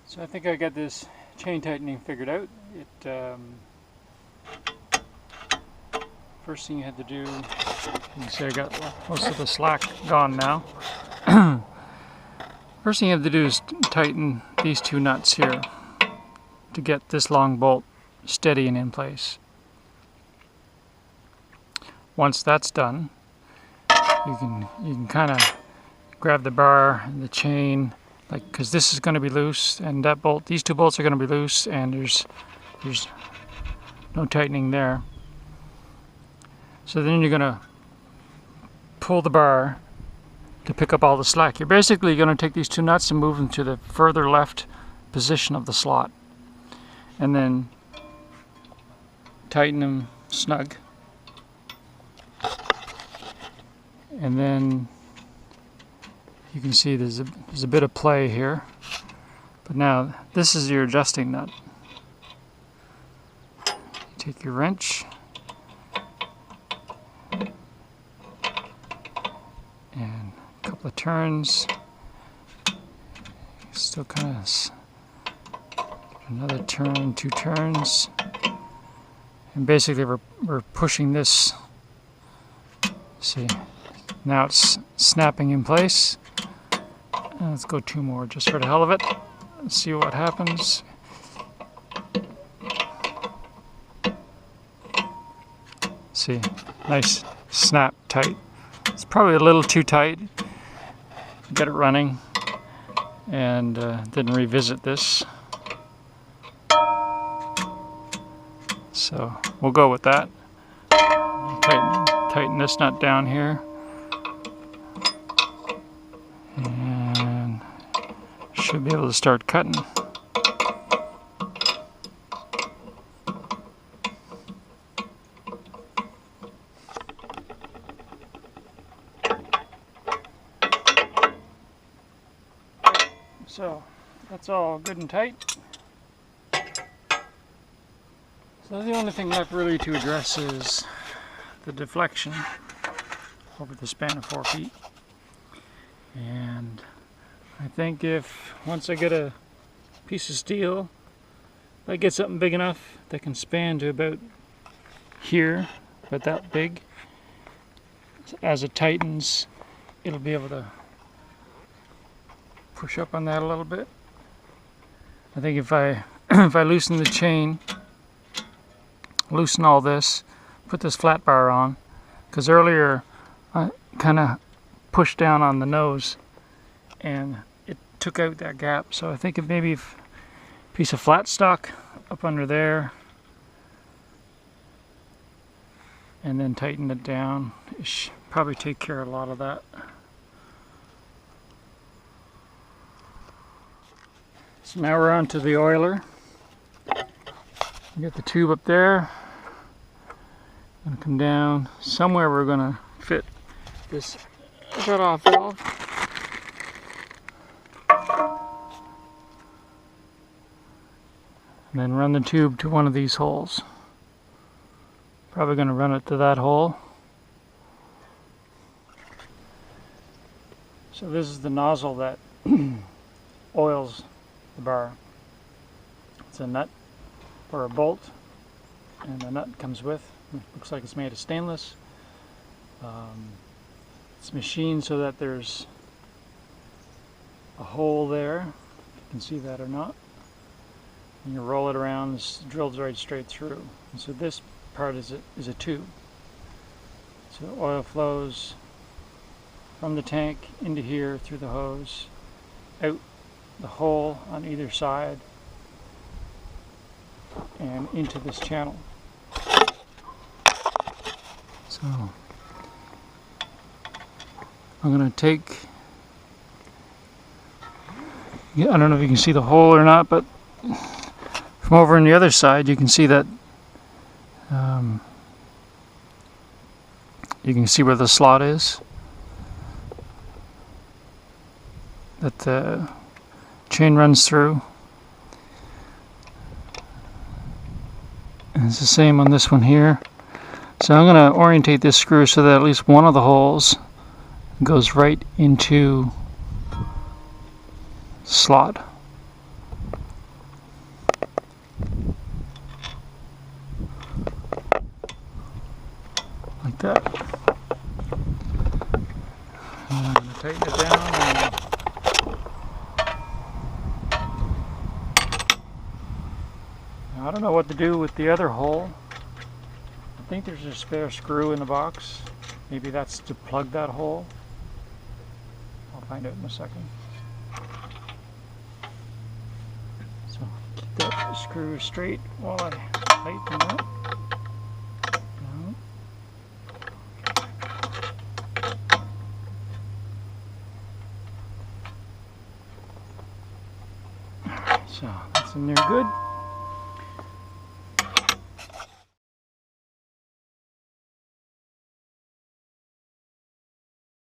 So I think I got this chain tightening figured out. First thing you had to do, you can see I got most of the slack gone now. First thing you have to do is tighten these two nuts here to get this long bolt steady and in place. Once that's done, you can kind of grab the bar and the chain, like, because this is going to be loose, and that bolt, these two bolts are going to be loose, and there's no tightening there. So then you're going to pull the bar to pick up all the slack. You're basically going to take these two nuts and move them to the further left position of the slot, and then tighten them snug. And then you can see there's a bit of play here, but now this is your adjusting nut. You take your wrench and a couple of turns, still kind of another turn, 2 turns, and basically we're pushing this. See, now it's snapping in place. Let's go 2 more just for the hell of it. Let's see what happens. See, nice snap tight. It's probably a little too tight. Get it running, and then revisit this. So we'll go with that. Tighten this nut down here, and should be able to start cutting. So that's all good and tight. So the only thing left really to address is the deflection over the span of 4 feet. And I think once I get a piece of steel, if I get something big enough that can span to about here, about that big, as it tightens, it'll be able to push up on that a little bit. I think if I if I loosen the chain, loosen all this, put this flat bar on, because earlier I kind of pushed down on the nose and it took out that gap. So I think if maybe a piece of flat stock up under there and then tighten it down, it should probably take care of a lot of that. So now we're on to the oiler. We got the tube up there. Gonna come down somewhere. We're gonna fit this shut-off valve. And then run the tube to one of these holes. Probably gonna run it to that hole. So this is the nozzle that oils the bar. It's a nut or a bolt, and the nut comes with. It looks like it's made of stainless. It's machined so that there's a hole there. You can see that or not. And you roll it around, this drills right straight through. And so this part is a tube. So oil flows from the tank into here through the hose, out the hole on either side, and into this channel. So I'm going to take, I don't know if you can see the hole or not, but from over on the other side you can see that you can see where the slot is, that the chain runs through. And it's the same on this one here. So I'm going to orientate this screw so that at least one of the holes goes right into the slot. don't know what to do with the other hole. I think there's a spare screw in the box. Maybe that's to plug that hole. I'll find out in a second. So keep that screw straight while I tighten that. So that's in there good.